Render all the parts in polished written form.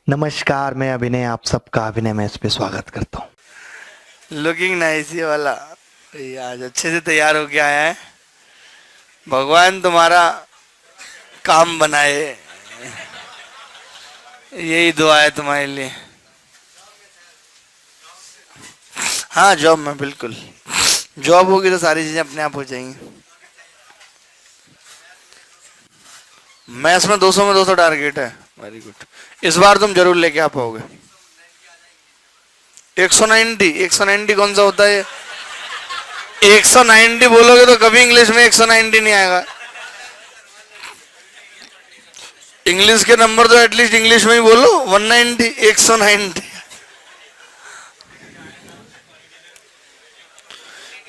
नमस्कार, मैं अभिनय आप सबका अभिनय मैच पे स्वागत करता हूँ। लुकिंग नाइस ये वाला। ये आज अच्छे से तैयार होके आया है। भगवान तुम्हारा काम बनाए, यही दुआ है तुम्हारे लिए। हाँ जॉब में बिल्कुल। जॉब होगी तो सारी चीजें अपने आप हो जाएंगी। मैथ्स में 200 में 200 टारगेट है। Very good. इस बार तुम जरूर लेके आ पाओगे। 190 190 कौन सा होता है? 190 बोलोगे तो कभी इंग्लिश में 190 नहीं आएगा। इंग्लिश के नंबर तो एटलीस्ट इंग्लिश में ही बोलो। 190 190।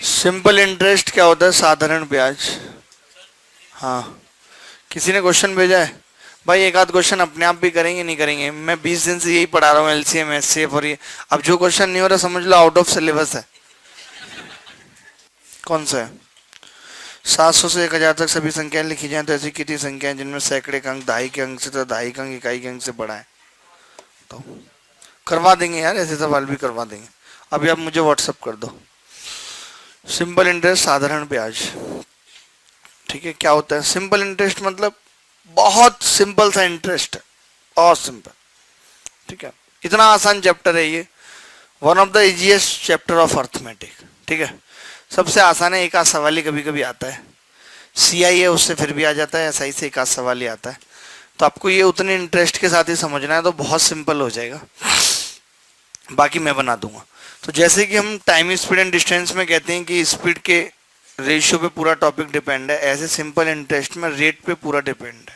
सिंपल इंटरेस्ट क्या होता है? साधारण ब्याज। हाँ, किसी ने क्वेश्चन भेजा है भाई। एक आध क्वेश्चन अपने आप भी करेंगे नहीं करेंगे। मैं 20 दिन से यही पढ़ा रहा हूँ, एलसीएम एचसीएफ और ये। अब जो क्वेश्चन नहीं हो रहा समझ लो आउट ऑफ सिलेबस है। कौन सा है? 700 से 1000 तक सभी संख्याएं लिखी जाए तो ऐसी कितनी संख्याएं जिनमें सैकड़े का अंक दहाई के अंक से तो दहाई का अंक इकाई के अंक से बड़ा है? तो करवा देंगे यार, ऐसे सवाल भी करवा देंगे। अभी आप मुझे व्हाट्सअप कर दो। सिंपल इंटरेस्ट साधारण ब्याज। ठीक है, क्या होता है सिंपल इंटरेस्ट? मतलब बहुत सिंपल सा इंटरेस्ट है, बहुत सिंपल। ठीक है, इतना आसान चैप्टर है ये। One of the easiest chapter of arithmetic. ठीक है, सबसे आसान है। एक आध सवाल ही कभी कभी आता है। सीआई है उससे फिर भी आ जाता है, एसआई से एक आध सवाल ही आता है। तो आपको ये उतने इंटरेस्ट के साथ ही समझना है तो बहुत सिंपल हो जाएगा। बाकी मैं बना दूंगा। तो जैसे कि हम टाइम स्पीड एंड डिस्टेंस में कहते हैं कि स्पीड के रेशियो पे पूरा टॉपिक डिपेंड है, ऐसे सिंपल इंटरेस्ट में रेट पे पूरा डिपेंड है।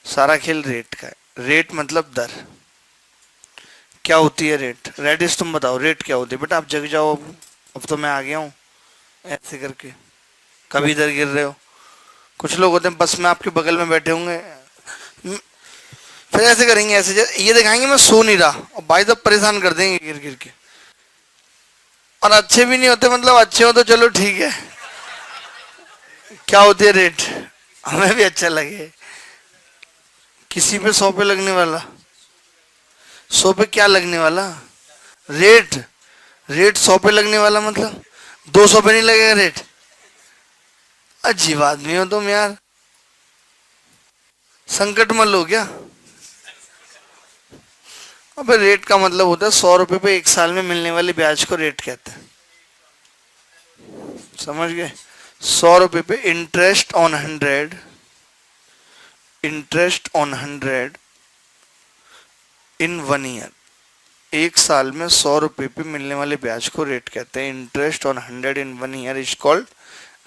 सारा खेल रेट का है। रेट मतलब दर। क्या होती है रेट? रेडिस तुम बताओ रेट क्या होती है? बेटा आप जग जाओ। अब तो मैं आ गया हूँ ऐसे करके। कभी इधर गिर रहे हो। कुछ लोग होते हैं बस में आपके बगल में बैठे होंगे, फिर ऐसे करेंगे, ऐसे ये दिखाएंगे मैं सो नहीं रहा, और भाई साहब परेशान कर देंगे गिर गिर के। और अच्छे भी नहीं होते, मतलब अच्छे हो तो चलो ठीक है। क्या होती है रेट? हमें भी अच्छा लगे। किसी पे 100 पे लगने वाला। 100 पे क्या लगने वाला? रेट। रेट 100 पे लगने वाला मतलब 200 पे नहीं लगेगा रेट? अजीब आदमी हो तुम यार। संकट मत लो क्या? अबे रेट का मतलब होता है 100 रुपए पे एक साल में मिलने वाली ब्याज को रेट कहते हैं। समझ गए? 100 रुपए पे interest on 100। Interest on 100 in 1 year. एक साल में 100 रुपए पे मिलने वाले ब्याज को रेट कहते हैं। Interest on 100 in 1 year is called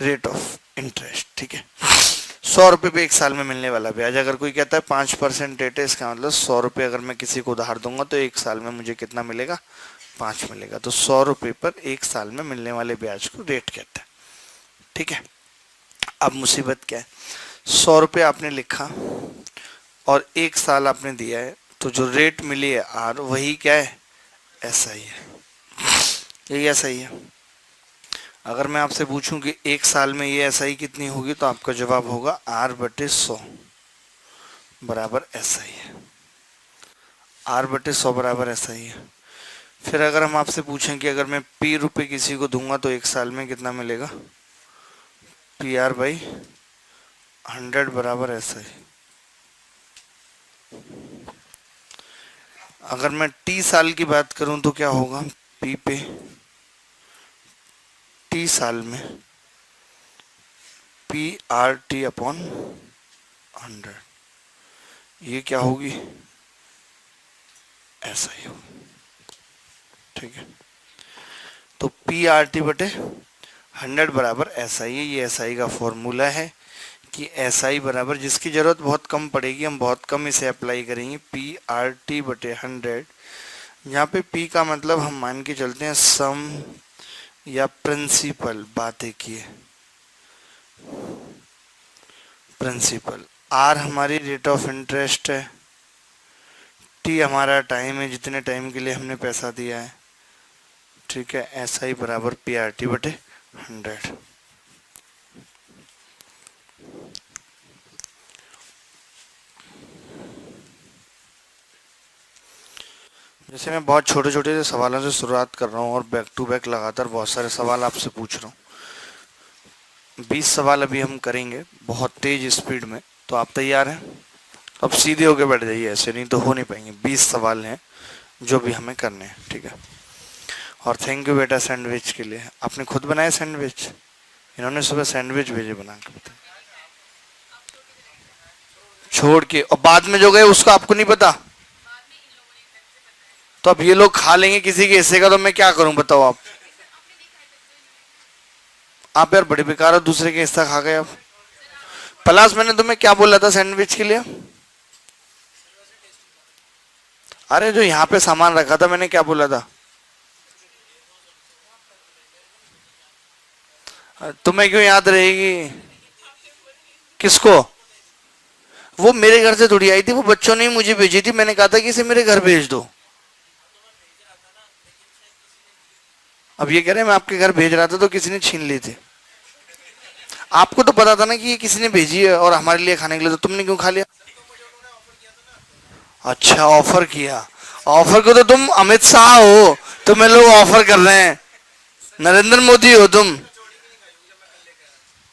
rate of interest. ठीक है, 100 रुपए पे एक साल में मिलने वाला ब्याज। अगर कोई कहता है 5% रेट है, इसका मतलब 100 रुपए अगर मैं किसी को उधार दूंगा तो एक साल में मुझे कितना मिलेगा? 5 मिलेगा। तो 100 रुपए पर एक साल में मिलने वाले ब्याज को रेट कहते हैं। ठीक है, अब मुसीबत क्या है? 100 रुपये आपने लिखा और एक साल आपने दिया है, तो जो रेट मिली है आर, वही क्या है? ऐसा ही है। यही ऐसा ही है। अगर मैं आपसे पूछूं कि एक साल में ये ऐसा ही कितनी होगी, तो आपका जवाब होगा आर बटे 100 बराबर ऐसा ही है। आर बटे 100 बराबर ऐसा ही है। फिर अगर हम आपसे पूछें कि अगर मैं पी रुपए किसी को दूंगा तो एक साल में कितना मिलेगा? पी आर बाई 100 बराबर ऐसा ही। अगर मैं टी साल की बात करूं तो क्या होगा? पी पे टी साल में पी आर टी अपॉन 100। ये क्या होगी? ऐसा ही होगा। ठीक है, तो पी आर टी बटे 100 बराबर ऐसा ही है। ये एस आई का फॉर्मूला है कि एस आई बराबर, जिसकी जरूरत बहुत कम पड़ेगी, हम बहुत कम इसे अप्लाई करेंगे। पी आर टी बटे 100। यहाँ पे पी का मतलब हम मान के चलते हैं सम या प्रिंसिपल। बात एक ही है, प्रिंसिपल। आर हमारी रेट ऑफ इंटरेस्ट है। टी हमारा टाइम है, जितने टाइम के लिए हमने पैसा दिया है। ठीक है, एस आई बराबर पी आर टी बटे 100। जैसे मैं बहुत छोटे छोटे से सवालों से शुरुआत कर रहा हूँ और बैक टू बैक लगातार बहुत सारे सवाल आपसे पूछ रहा हूँ। 20 सवाल अभी हम करेंगे बहुत तेज स्पीड में। तो आप तैयार हैं? अब सीधे होके बैठ जाइए, ऐसे नहीं तो हो नहीं पाएंगे। 20 सवाल हैं जो भी हमें करने हैं, ठीक है। और थैंक यू बेटा सैंडविच के लिए। आपने खुद बनाया सैंडविच? इन्होंने सुबह सैंडविच भेजे बना के, बता छोड़ के, और बाद में जो गए उसको आपको नहीं पता। तो अब ये लोग खा लेंगे किसी के हिस्से का, तो मैं क्या करूं बताओ आप यार बड़े बेकार हो, दूसरे के हिस्सा खा गए। अब प्लस मैंने तुम्हें क्या बोला था सैंडविच के लिए? अरे जो यहाँ पे सामान रखा था मैंने क्या बोला था? तुम्हें क्यों याद रहेगी? किसको? वो मेरे घर से थोड़ी आई थी, वो बच्चों ने ही मुझे भेजी थी। मैंने कहा था कि इसे मेरे घर भेज दो। अब ये कह रहे हैं मैं आपके घर भेज रहा था तो किसी ने छीन ली थी। आपको तो पता था ना कि ये किसी ने भेजी है और हमारे लिए खाने के लिए, तो तुमने क्यों खा लिया? अच्छा ऑफर किया। ऑफर को तो तुम अमित शाह हो, तुम्हें लोग ऑफर कर रहे हैं। नरेंद्र मोदी हो तुम।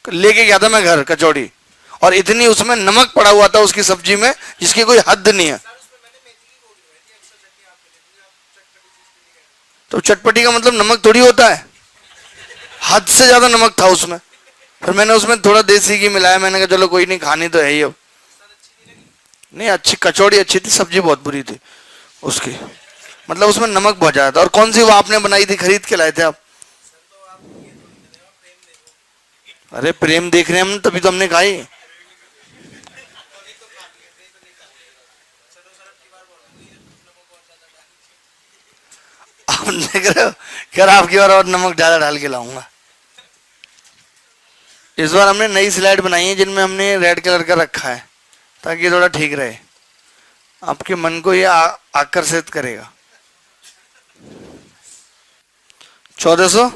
लेके गया था मैं घर कचौड़ी, और इतनी उसमें नमक पड़ा हुआ था उसकी सब्जी में जिसकी कोई हद नहीं है। तो चटपटी का मतलब नमक थोड़ी होता है, हद से ज्यादा नमक था उसमें। फिर मैंने उसमें थोड़ा देसी घी मिलाया, मैंने कहा चलो कोई नहीं, खानी तो है ही अब। नहीं अच्छी कचौड़ी अच्छी थी, सब्जी बहुत बुरी थी उसकी, मतलब उसमें नमक बहुत ज्यादा था। और कौन सी वो आपने बनाई थी, खरीद के लाए थे आप? अरे प्रेम देख रहे हैं हम, तभी तो हमने खाई। आप देख रहे हो, खैर आपकी बार और नमक ज्यादा डाल के लाऊंगा। इस बार हमने नई स्लाइड बनाई है जिनमें हमने रेड कलर का रखा है ताकि थोड़ा ठीक रहे, आपके मन को ये आकर्षित करेगा। 1400?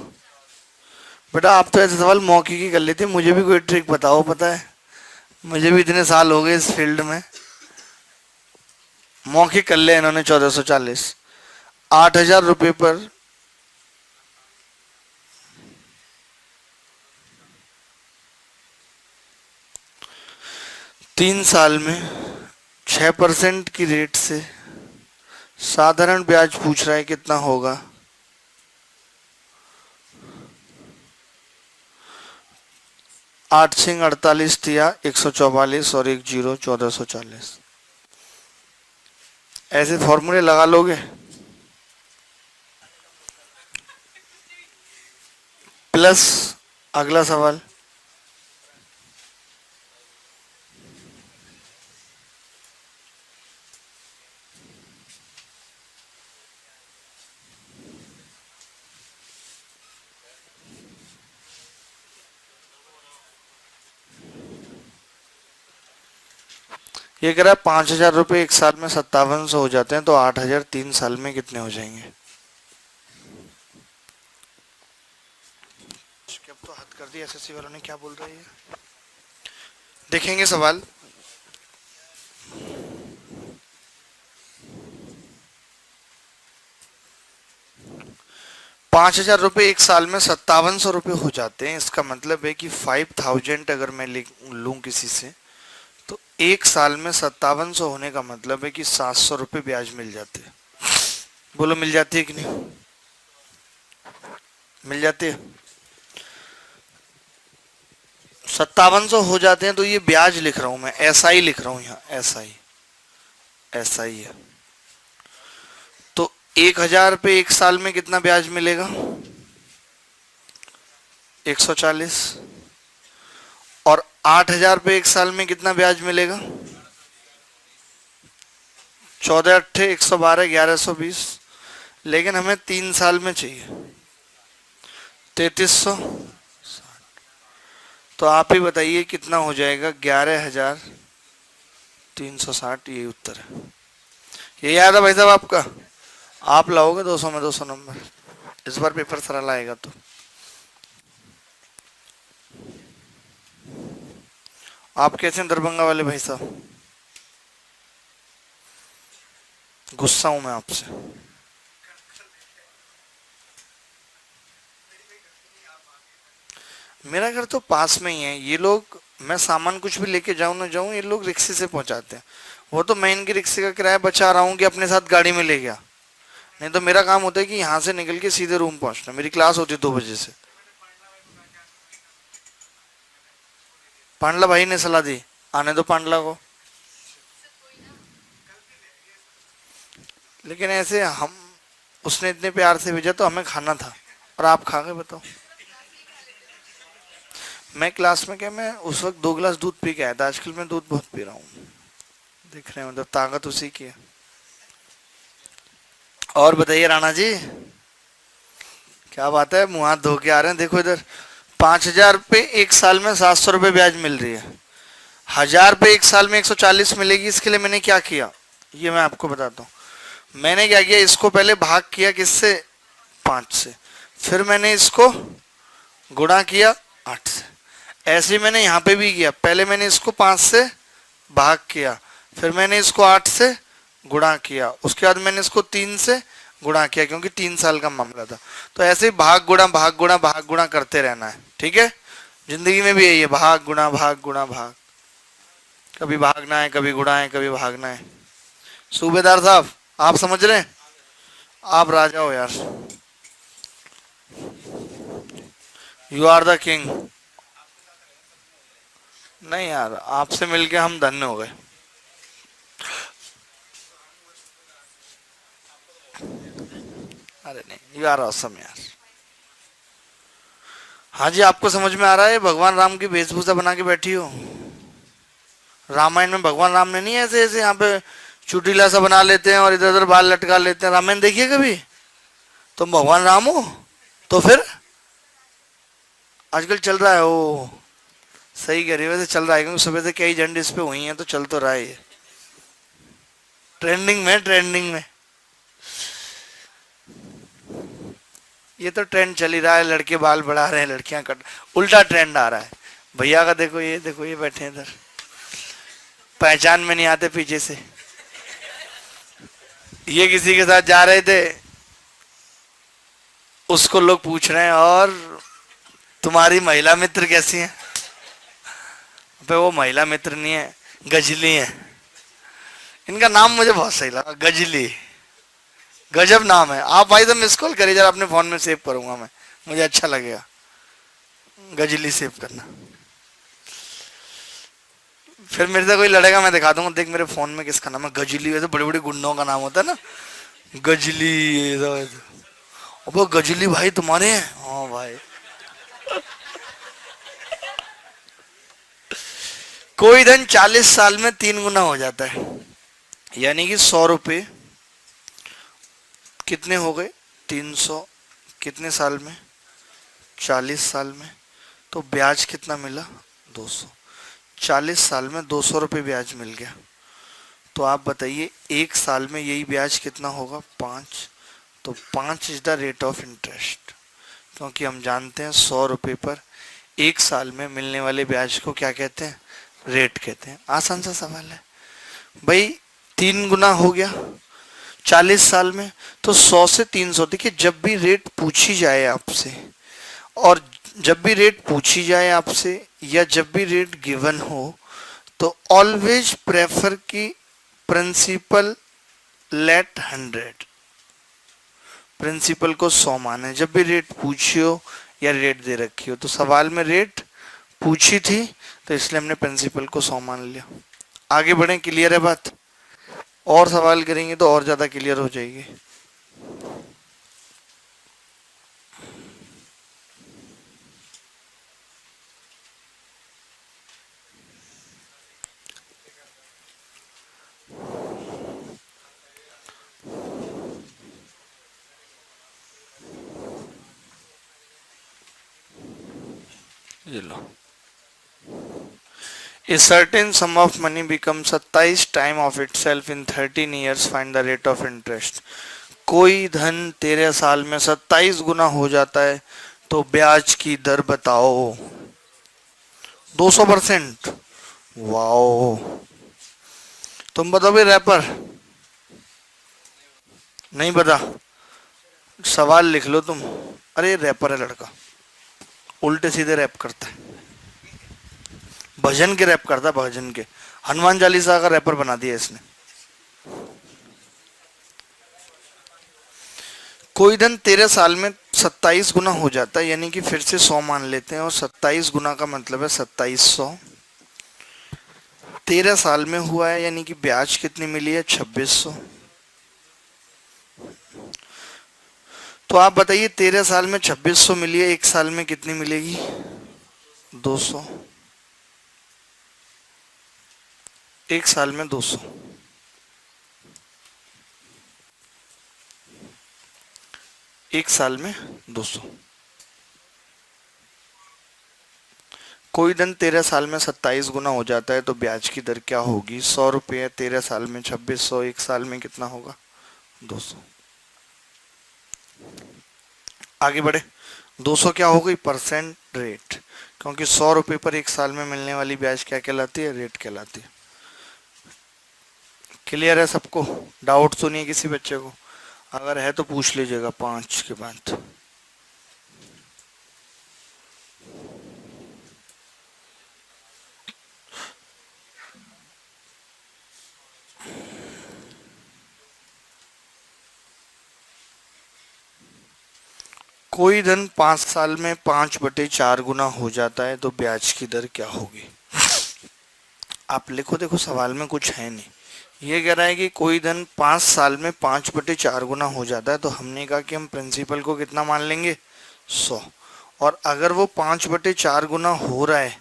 बेटा आप तो ऐसे सवाल मौके की कर लेते, मुझे भी कोई ट्रिक बताओ। पता है मुझे भी इतने साल हो गए इस फील्ड में। मौखिक कर ले इन्होंने 1440। 8,000 रुपये पर 3 साल में 6% की रेट से साधारण ब्याज पूछ रहा है, कितना होगा? 8 सिंह 48 तिया 144 और 1 0 1440। ऐसे फॉर्मूले लगा लोगे? प्लस अगला सवाल, ये कह रहा है 5,000 रुपये 1 साल में 5700 हो जाते हैं, तो 8,000 3 साल में कितने हो जाएंगे? अब तो हद कर दी एसएससी वालों ने, क्या बोल रही है देखेंगे सवाल। ₹5,000 1 साल में 5700 हो जाते हैं। इसका मतलब है कि 5,000 अगर मैं लूं किसी से, तो 1 साल में 5700 होने का मतलब है कि 700 रुपये ब्याज मिल जाते हैं। बोलो मिल जाती है कि नहीं? मिल जाती है। 5700 हो जाते हैं, तो ये ब्याज लिख रहा हूं मैं, एसआई लिख रहा हूं यहाँ, एसआई एसआई है। तो 1,000 पे 1 साल में कितना ब्याज मिलेगा? 140। और 8,000 पे 1 साल में कितना ब्याज मिलेगा? 14 अट्ठे 112 1120। लेकिन हमें 3 साल में चाहिए 3300। तो आप ही बताइए कितना हो जाएगा? 11,360। यही उत्तर है। ये याद है भाई साहब आपका? आप लाओगे 200 में 200 नंबर इस बार, पेपर सरल आएगा। तो आप कैसे हैं दरभंगा वाले भाई साहब? गुस्सा हूं मैं आपसे। मेरा घर तो पास में ही है। ये लोग, मैं सामान कुछ भी लेके जाऊं ना जाऊं, ये लोग रिक्शे से पहुंचाते हैं। वो तो मैं इनकी रिक्शे का किराया बचा रहा हूँ कि अपने साथ गाड़ी में ले गया। नहीं तो मेरा काम होता है कि यहाँ से निकल के सीधे रूम पहुंचना। मेरी क्लास होती है 2 बजे से। पांडला भाई ने सलाह दी, आने दो पांडला को। लेकिन ऐसे हम, उसने इतने प्यार से भेजा तो हमें खाना था, और आप खा गए, बताओ। मैं क्लास में क्या, मैं उस वक्त 2 गिलास दूध पी के आया था। आजकल मैं दूध बहुत पी रहा हूँ। दिख रहे हैं, मतलब ताकत उसी की है। और बताइए राणा जी, क्या बात है, मुंह हाथ धो के आ रहे हैं। देखो इधर, 5,000 पे एक साल में 700 रुपये ब्याज मिल रही है। 1,000 पे एक साल में 140 मिलेगी। इसके लिए मैंने क्या किया, ये मैं आपको बताता हूँ। मैंने क्या किया, इसको पहले भाग किया किससे, 5 से। फिर मैंने इसको गुणा किया 8 से। ऐसे ही मैंने यहाँ पे भी किया। पहले मैंने इसको 5 से भाग किया, फिर मैंने इसको 8 से गुणा किया, उसके बाद मैंने इसको 3 से गुणा किया, क्योंकि 3 साल का मामला था। तो ऐसे ही भाग गुणा भाग गुणा भाग गुणा करते रहना है, ठीक है। जिंदगी में भी यही है, भाग गुणा भाग गुणा भाग। कभी भागना है, कभी गुणा है, कभी भागना है। सूबेदार साहब, आप समझ रहे हैं, आप राजा हो यार। You are the king. नहीं यार, आपसे मिलके हम धन्य हो गए। अरे नहीं, यू आर ऑसम यार। हाँ जी, आपको समझ में आ रहा है, भगवान राम की वेशभूषा बना के बैठी हो। रामायण में भगवान राम ने नहीं ऐसे ऐसे यहाँ पे चुटीला सा बना लेते हैं और इधर उधर बाल लटका लेते हैं। रामायण देखिए कभी, तुम भगवान राम हो। तो फिर आजकल चल रहा है वो, सही कह रही है, वैसे चल रहा है, क्योंकि सुबह से कई झंडे इस पे हुई हैं, तो चल तो रहा है ये। ट्रेंडिंग में, ट्रेंडिंग में ये तो ट्रेंड चल ही रहा है। लड़के बाल बढ़ा रहे हैं, लड़कियां कट, उल्टा ट्रेंड आ रहा है। भैया का देखो, ये देखो, ये बैठे हैं इधर, पहचान में नहीं आते पीछे से। ये किसी के साथ जा रहे थे, उसको लोग पूछ रहे हैं, और तुम्हारी महिला मित्र कैसी है। पे वो महिला मित्र नहीं है, गजली है। इनका नाम मुझे बहुत सही लगा, गजली। गजब नाम है। आप भाई तो मिस कॉल करिए जरा, अपने फोन में सेव करूंगा मैं, मुझे अच्छा लगेगा गजली सेव करना। फिर मेरे से कोई लड़ेगा, मैं दिखा दूंगा, देख मेरे फोन में किसका नाम है गजली। वैसे बड़े बड़े गुंडों का नाम होता है ना, गजली। वो गजली भाई तुम्हारे हैं? हाँ भाई। कोई धन 40 साल में 3 गुना हो जाता है, यानी कि 100 रुपये कितने हो गए, 300। कितने साल में, 40 साल में। तो ब्याज कितना मिला, 200। 40 साल में 200 रुपये ब्याज मिल गया। तो आप बताइए, एक साल में यही ब्याज कितना होगा, 5। तो 5 is the rate of interest, क्योंकि हम जानते हैं 100 रुपये पर एक साल में मिलने वाले ब्याज को क्या कहते हैं, रेट कहते हैं। आसान सा सवाल है भाई। 3 गुना हो गया 40 साल में, तो 100 से 300। देखिए, जब भी रेट पूछी जाए आपसे, और जब भी रेट पूछी जाए आपसे, या जब भी रेट गिवन हो, तो ऑलवेज प्रेफर की प्रिंसिपल लेट 100। प्रिंसिपल को 100 माने जब भी रेट पूछी हो या रेट दे रखी हो। तो सवाल में रेट पूछी थी, तो इसलिए हमने प्रिंसिपल को 100 मान लिया। आगे बढ़े, क्लियर है बात। और सवाल करेंगे तो और ज्यादा क्लियर हो जाएगी। ये लो, A certain sum of money becomes 27 time of itself in 13 years. Find the rate of interest. कोई धन 13 साल में 27 गुना हो जाता है, तो ब्याज की दर बताओ। 200%। वाओ, तुम बताओ भी रैपर, नहीं बता, सवाल लिख लो तुम। अरे रैपर है लड़का, उल्टे सीधे रैप करता है, भजन के रैप करता है, भजन के। हनुमान चालीसा का रैपर बना दिया इसने। कोई धन 13 साल में 27 गुना हो जाता है, यानी कि फिर से 100 मान लेते हैं, और 27 गुना का मतलब है 2700। 13 साल में हुआ है, यानी कि ब्याज कितनी मिली है? 2600। तो आप बताइए 13 साल में 2600 मिली है, एक साल में कितनी मिलेगी? 200। एक साल में 200। एक साल में 200। कोई धन 13 साल में 27 गुना हो जाता है तो ब्याज की दर क्या होगी? 100 रुपये, 13 साल में 2600, एक साल में कितना होगा? 200। आगे बढ़े। 200 क्या हो गई? परसेंट रेट, क्योंकि 100 रुपये पर एक साल में मिलने वाली ब्याज क्या कहलाती है? रेट कहलाती है। क्लियर है सबको? डाउट तो नहीं है किसी बच्चे को? अगर है तो पूछ लीजिएगा 5 के बाद। कोई धन 5 साल में 5/4 गुना हो जाता है तो ब्याज की दर क्या होगी? आप लिखो, देखो सवाल में कुछ है नहीं। ये कह रहा है कि कोई धन 5 साल में 5/4 गुना हो जाता है, तो हमने कहा कि हम प्रिंसिपल को कितना मान लेंगे? 100। और अगर वो 5/4 गुना हो रहा है,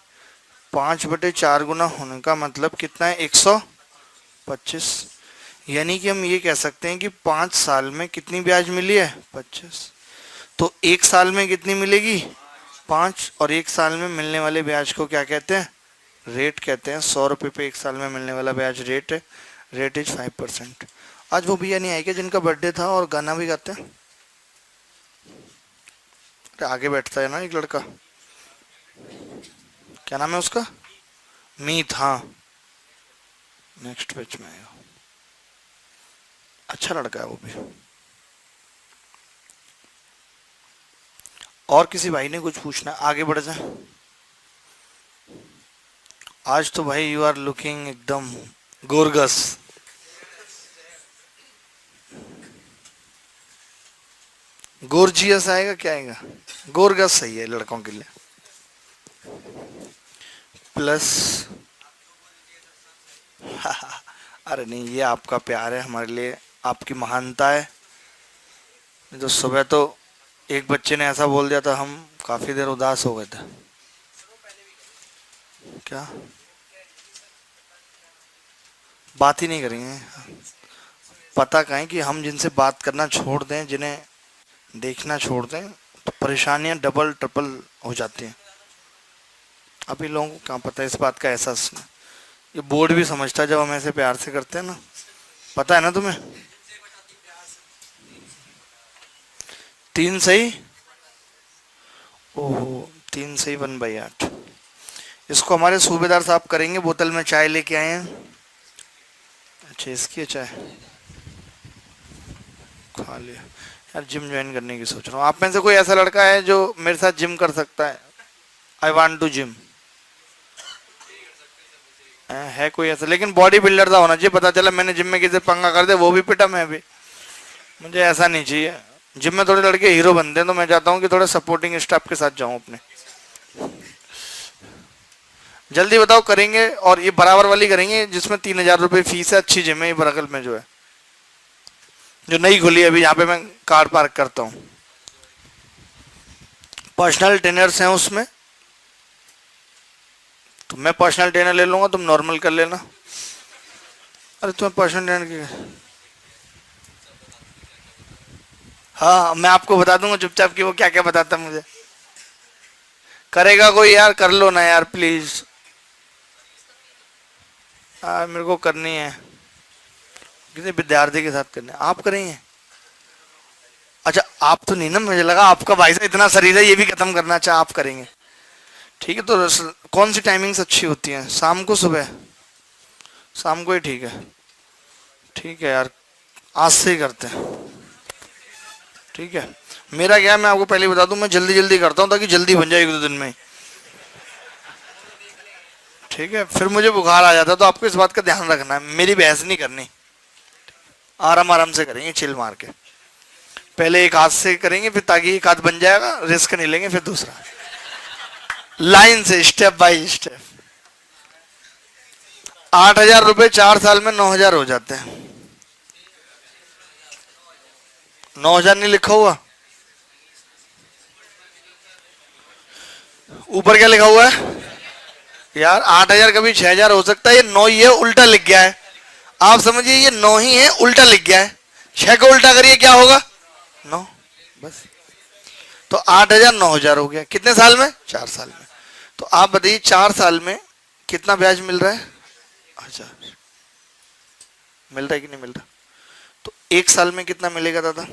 5/4 गुना होने का मतलब कितना है? 125। यानी कि हम ये कह सकते हैं कि 5 साल में कितनी ब्याज मिली है? 25। तो एक साल में कितनी मिलेगी? 5। और एक साल में मिलने वाले ब्याज को क्या कहते हैं? रेट कहते हैं। 100 रुपये पे एक साल में मिलने वाला ब्याज रेट है। Rate is 5%। आज वो भैया नहीं आए क्या जिनका बर्थडे था और गाना भी गाते हैं? आगे बैठता है ना एक लड़का, क्या नाम है उसका? मीत। हाँ, नेक्स्ट बैच में आएगा। अच्छा लड़का है वो भी। और किसी भाई ने कुछ पूछना? आगे बढ़ जाए। आज तो भाई यू आर लुकिंग एकदम गोरगस। गोरजियस आएगा, क्या आएगा? गोरगस सही है लड़कों के लिए। प्लस अरे नहीं, ये आपका प्यार है हमारे लिए, आपकी महानता है। तो सुबह तो एक बच्चे ने ऐसा बोल दिया था, हम काफी देर उदास हो गए थे। क्या बात ही नहीं करेंगे? पता कहें कि हम जिनसे बात करना छोड़ दें, जिन्हें देखना छोड़ दें, तो परेशानियां डबल ट्रिपल हो जाती हैं। अभी लोगों को कहाँ पता है इस बात का एहसास। ये बोर्ड भी समझता है जब हम ऐसे प्यार से करते हैं ना। पता है ना तुम्हें? 3 सही। ओहो, 3 सही 1/8। इसको हमारे सूबेदार साहब करेंगे। बोतल में चाय लेके आए हैं। अच्छा, इसकी है चाय? खा लिया यार। जिम ज्वाइन करने की सोच रहा हूँ। आप में से कोई ऐसा लड़का है जो मेरे साथ जिम कर सकता है? I want to gym. है कोई ऐसा? लेकिन बॉडी बिल्डर का होना चाहिए। पता चला मैंने जिम में किसी पंगा कर दे, वो भी पिटा मैं भी। मुझे ऐसा नहीं चाहिए। जिम में थोड़े लड़के हीरो बनते हैं, तो मैं चाहता हूँ कि थोड़ा सपोर्टिंग स्टाफ के साथ जाऊँ अपने। जल्दी बताओ करेंगे। और ये बराबर वाली करेंगे जिसमें 3000 रुपये फीस है। अच्छी जिम है ये बगल में जो है, जो नई खुली है अभी, यहाँ पे मैं कार पार्क करता हूँ। पर्सनल ट्रेनर्स हैं उसमें, तो मैं पर्सनल ट्रेनर ले लूंगा, तुम नॉर्मल कर लेना। अरे तुम्हें पर्सनल ट्रेनर की? हाँ, मैं आपको बता दूंगा चुपचाप कि वो क्या क्या बताता है मुझे। करेगा कोई? यार कर लो ना यार प्लीज। मेरे को करनी है, किसी विद्यार्थी के साथ करनी है। आप करेंगे? अच्छा, आप तो नहीं ना? मुझे लगा आपका भाई साहब इतना शरीर है ये भी खत्म करना। अच्छा, आप करेंगे? ठीक है। तो कौन सी टाइमिंग्स अच्छी होती हैं? शाम को, सुबह? शाम को ही ठीक है। ठीक है यार, आज से ही करते हैं। ठीक है, मेरा क्या है, मैं आपको पहले बता दूं, मैं जल्दी जल्दी करता हूं ताकि जल्दी बन जाए 1-2 दिन में। ठीक है, फिर मुझे बुखार आ जाता है, तो आपको इस बात का ध्यान रखना है, मेरी बहस नहीं करनी, आराम आराम से करेंगे, चिल मार के। पहले एक हाथ से करेंगे, फिर ताकि एक हाथ बन जाएगा, रिस्क नहीं लेंगे, फिर दूसरा, लाइन से, स्टेप बाय स्टेप। 8,000 रुपए 4 साल में 9,000 हो जाते हैं। 9,000 नहीं लिखा हुआ ऊपर, क्या लिखा हुआ है यार? 8,000 कभी 6,000 हो सकता है, ये 9 ही है, उल्टा लिख गया है। आप समझिए ये 9 ही है, उल्टा लिख गया है। 6 को उल्टा करिए, क्या होगा? 9, बस। तो 8,000 9,000 हो गया, कितने साल में? 4 साल में। तो आप बताइए 4 साल में कितना ब्याज मिल रहा है? 1,000 मिल रहा है कि नहीं मिल रहा? तो 1 साल में कितना मिलेगा दादा?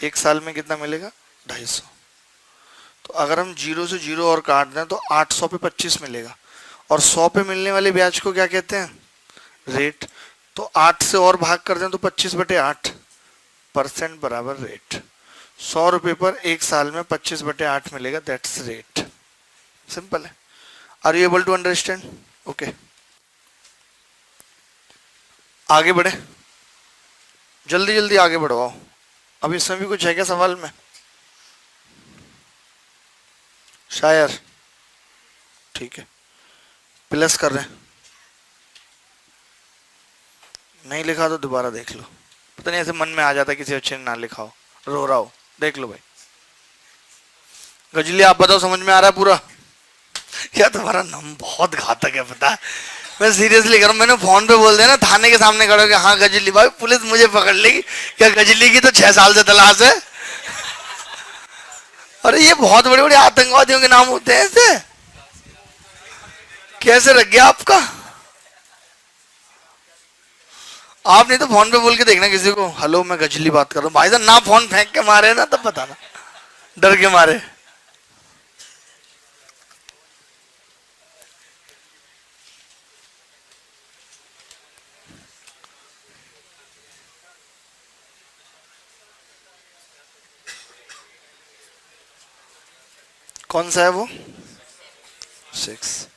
1 साल में कितना मिलेगा? 250। तो अगर हम 0 से 0 और काट दें तो 800 पे 25 मिलेगा। और 100 पे मिलने वाले ब्याज को क्या कहते हैं? रेट। तो 8 से और भाग कर दें तो 25/8% बराबर रेट। 100 रुपए पर 1 साल में 25/8 मिलेगा, दैट्स रेट। सिंपल है। Are you able to understand? Okay, आगे बढ़े, जल्दी जल्दी आगे बढ़वाओ। अब इसमें भी कुछ है क्या सवाल में? शायर, ठीक है, प्लस कर रहे हैं। नहीं लिखा तो दोबारा देख लो, पता नहीं ऐसे मन में आ जाता है किसी अच्छे ने ना लिखा हो, रो रहा हो, देख लो भाई। गजली आप बताओ, समझ में आ रहा है पूरा? क्या तुम्हारा नाम बहुत घातक है, पता है, मैं सीरियसली कर रहा हूँ। मैंने फोन पे बोल दिया ना, थाने के सामने खड़े हो, हाँ गजली भाई, पुलिस मुझे पकड़ लेगी, क्या गजली की तो 6 साल से तलाश है। अरे ये बहुत बड़े बड़े आतंकवादियों के नाम होते हैं ऐसे, कैसे रख गया आपका? आप नहीं तो फोन पे बोल के देखना किसी को, हेलो मैं गजली बात कर रहा हूँ भाई साहब, ना फोन फेंक के मारे ना, तब बताना, डर के मारे। कौन सा है वो? 6।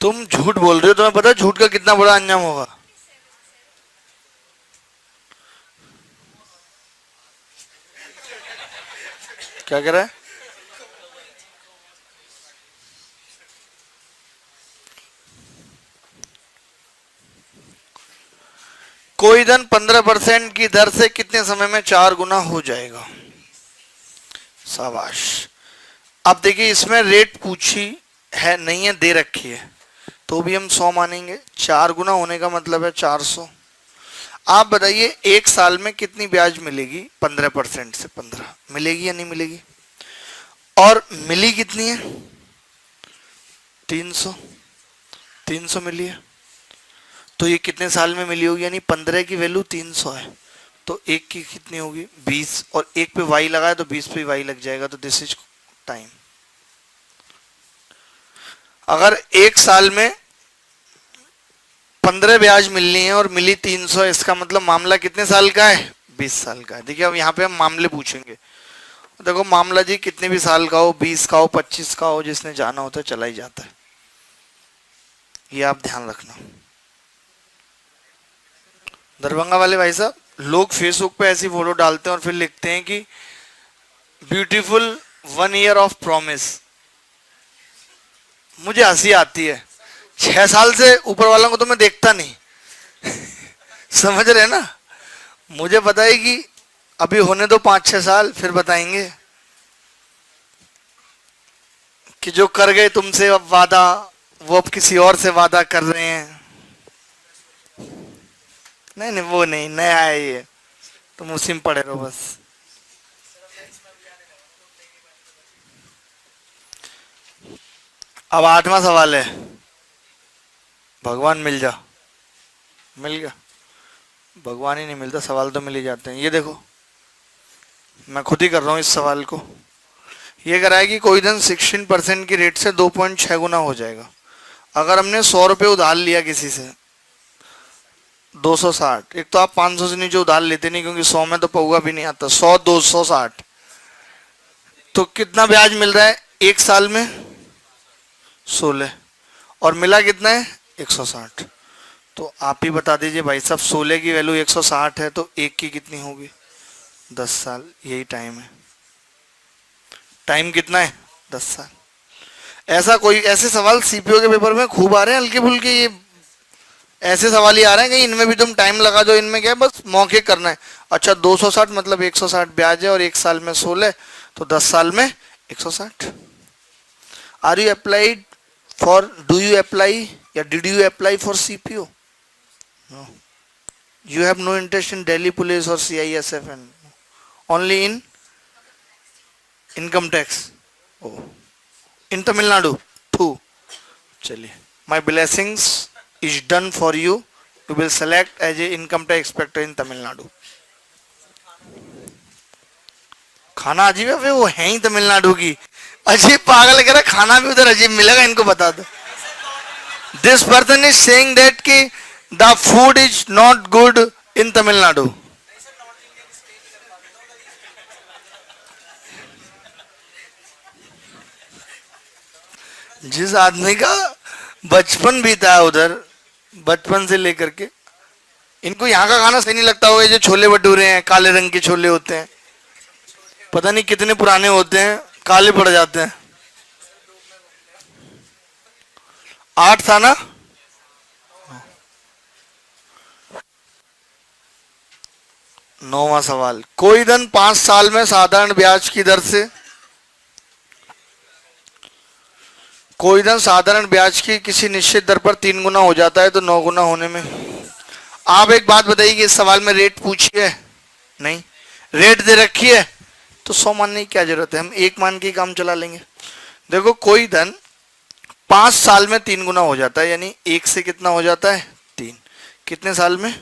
तुम झूठ बोल रहे हो, तुम्हें पता है झूठ का कितना बड़ा अंजाम होगा? क्या कह रहा है? कोई धन 15% की दर से कितने समय में 4 गुना हो जाएगा? शाबाश। अब देखिए इसमें रेट पूछी है नहीं है, दे रखी है, तो भी हम 100 मानेंगे। 4 गुना होने का मतलब है 400। आप बताइए 1 साल में कितनी ब्याज मिलेगी? 15% से 15 मिलेगी या नहीं मिलेगी? और मिली कितनी है? 300। 300 मिली है, तो ये कितने साल में मिली होगी? यानी 15 की वैल्यू 300 है, तो 1 की कितनी होगी? 20। और 1 पे वाई लगाए तो 20 पे वाई लग जाएगा, तो दिस इज टाइम। अगर 1 साल में 15 ब्याज मिलनी है और मिली 300, इसका मतलब मामला कितने साल का है? 20 साल का है। देखिए अब यहाँ पे हम मामले पूछेंगे, देखो मामला जी कितने भी साल का हो, 20 का हो, 25 का हो, जिसने जाना होता है चला ही जाता है, ये आप ध्यान रखना। दरभंगा वाले भाई साहब, लोग फेसबुक पे ऐसी फोटो डालते हैं और फिर लिखते हैं कि ब्यूटीफुल 1 ईयर ऑफ प्रॉमिस। मुझे हंसी आती है, 6 साल से ऊपर वालों को तो मैं देखता नहीं समझ रहे ना? मुझे पता है कि अभी होने दो 5-6 साल, फिर बताएंगे कि जो कर गए तुमसे अब वादा, वो अब किसी और से वादा कर रहे हैं। नहीं नहीं, वो नहीं, नया है ये, तुम उसी में पड़े रहो बस। अब 8वां सवाल है, भगवान मिल जा। मिल गया? भगवान ही नहीं मिलता, सवाल तो मिल ही जाते हैं। ये देखो मैं खुद ही कर रहा हूं इस सवाल को। ये कराएगी कोई धन 16% की रेट से 2.6 गुना हो जाएगा। अगर हमने 100 रुपये उधार लिया किसी से 260, एक तो आप 500 से नीचे उधार लेते नहीं क्योंकि 100 में तो पौवा भी नहीं आता, 100 260, तो कितना ब्याज मिल रहा है एक साल में 16, और मिला कितना है 160। तो आप ही बता दीजिए भाई साहब, 16 की वैल्यू 160 है तो एक की कितनी होगी 10 साल। यही टाइम है, टाइम कितना है 10 साल। ऐसे सवाल सीपीओ के पेपर में खूब आ रहे हैं, हल्के फुल्के ये ऐसे सवाल ही आ रहे हैं कि इनमें भी तुम टाइम लगा दो, इनमें क्या है बस मौके करना है। अच्छा 260 मतलब 160 ब्याज है और एक साल में 16, तो 10 साल में 160। Are you applied for, do you apply या did you apply for CPO? No, you have no interest in Delhi police और CISF and only in income tax. Oh, in Tamil Nadu too. चलिए, my blessings is done for you, you will select as a income tax inspector in Tamil Nadu. खाना अजीब है, वो है ही तमिलनाडु की। अजीब पागल कह रहा, खाना भी उधर अजीब मिलेगा, इनको बता दो। This person is saying that कि the food is not good in Tamil Nadu. जिस आदमी का बचपन बीता है उधर, बचपन से लेकर के, इनको यहाँ का खाना सही नहीं लगता होगा। जो छोले भटूरे हैं, काले रंग के छोले होते हैं, पता नहीं कितने पुराने होते हैं, काले पड़ जाते हैं। 8 था ना? नौवां सवाल, कोई धन 5 साल में साधारण ब्याज की दर से, कोई धन साधारण ब्याज की किसी निश्चित दर पर 3 गुना हो जाता है तो 9 गुना होने में। आप एक बात बताइए कि इस सवाल में रेट पूछी है? नहीं। रेट दे रखी है तो 100 मानने की क्या जरूरत है, हम 1 मान के काम चला लेंगे। देखो, कोई धन 5 साल में 3 गुना हो जाता है, यानी 1 से कितना हो जाता है 3, कितने साल में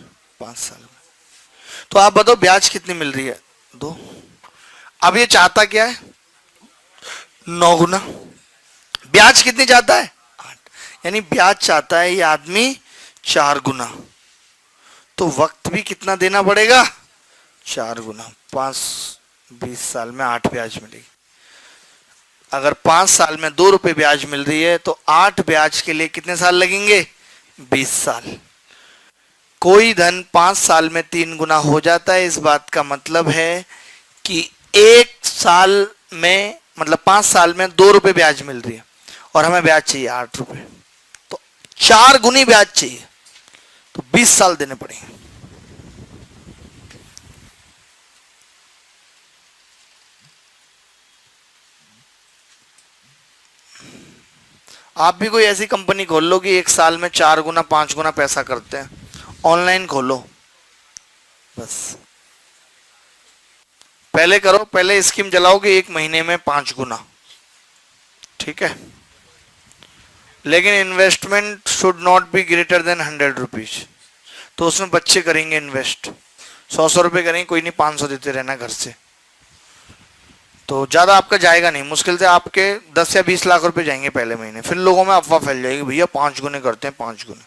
5 साल में। तो आप बताओ ब्याज कितनी मिल रही है 2। अब ये चाहता क्या है 9 गुना, ब्याज कितनी चाहता है 8, यानी ब्याज चाहता है ये आदमी 4 गुना। तो वक्त भी कितना देना पड़ेगा 4 गुना। 20 साल में 8 ब्याज मिलेगी। अगर 5 साल में 2 रुपए ब्याज मिल रही है तो 8 ब्याज के लिए कितने साल लगेंगे 20 साल। कोई धन 5 साल में 3 गुना हो जाता है, इस बात का मतलब है कि 1 साल में, मतलब 5 साल में 2 रुपए ब्याज मिल रही है और हमें ब्याज चाहिए 8 रुपए, तो 4 गुनी ब्याज चाहिए, तो 20 साल देने पड़ेंगे। आप भी कोई ऐसी कंपनी खोल लो कि 1 साल में 4 गुना 5 गुना पैसा करते हैं, ऑनलाइन खोलो बस। पहले करो, पहले स्कीम चलाओ कि 1 महीने में 5 गुना, ठीक है। लेकिन investment should not be greater than 100 rupees. तो उसमें बच्चे करेंगे इन्वेस्ट, 100 रुपए करेंगे, कोई नहीं 500 देते रहना घर से, तो ज्यादा आपका जाएगा नहीं। मुश्किल से आपके 10 या 20 लाख रुपए जाएंगे पहले महीने। फिर लोगों में अफवाह फैल जाएगी भैया 5 गुने करते हैं 5 गुने।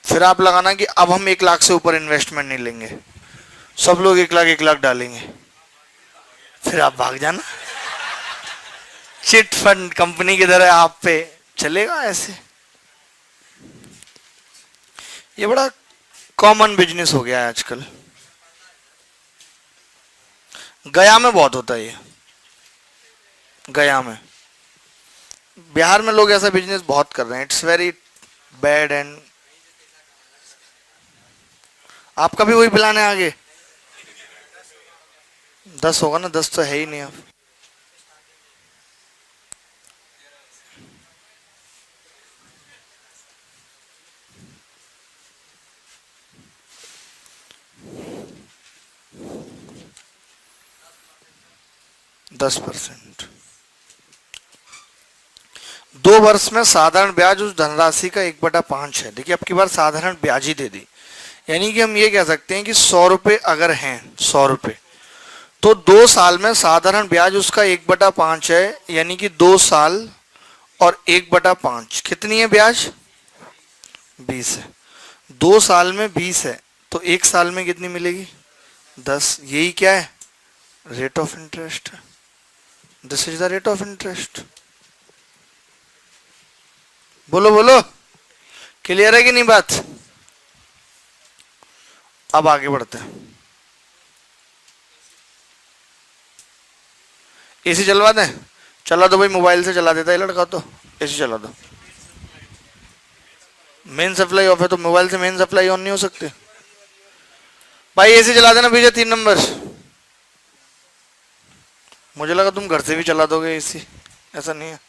फिर आप लगाना कि अब हम 1 लाख से ऊपर इन्वेस्टमेंट नहीं लेंगे, सब लोग 1 लाख डालेंगे, फिर आप भाग जाना। चिट फंड कंपनी की तरह आप पे चलेगा ऐसे। ये बड़ा कॉमन बिजनेस हो गया है आजकल। गया में बहुत होता है ये, गया में। बिहार में लोग ऐसा बिजनेस बहुत कर रहे हैं, इट्स वेरी बैड। एंड आपका भी वही प्लान है आगे? 10 होगा ना, 10 तो है ही नहीं अब। दस %। 2 वर्ष में साधारण ब्याज उस धनराशि का 1/5 है। देखिए अब की बार साधारण ब्याज ही दे दी, यानी कि हम ये कह सकते हैं कि 100 रुपए अगर हैं 100 रुपए, तो 2 साल में साधारण ब्याज उसका 1/5 है, यानी कि 2 साल और 1/5 कितनी है ब्याज? 20 है। 2 साल में 20 है, तो 1 साल में कितनी मिलेगी? 10। यही क्या है? Rate of interest. This is the rate of interest. बोलो बोलो, क्लियर है कि नहीं बात? अब आगे बढ़ते हैं। एसी चलवा दें? चला दो भाई, मोबाइल से चला देता है लड़का, तो एसी चला दो। मेन सप्लाई ऑफ है तो मोबाइल से मेन सप्लाई ऑन नहीं हो सकती भाई। एसी चला देना पीछे 3 नंबर। मुझे लगा तुम घर से भी चला दोगे एसी, ऐसा नहीं है।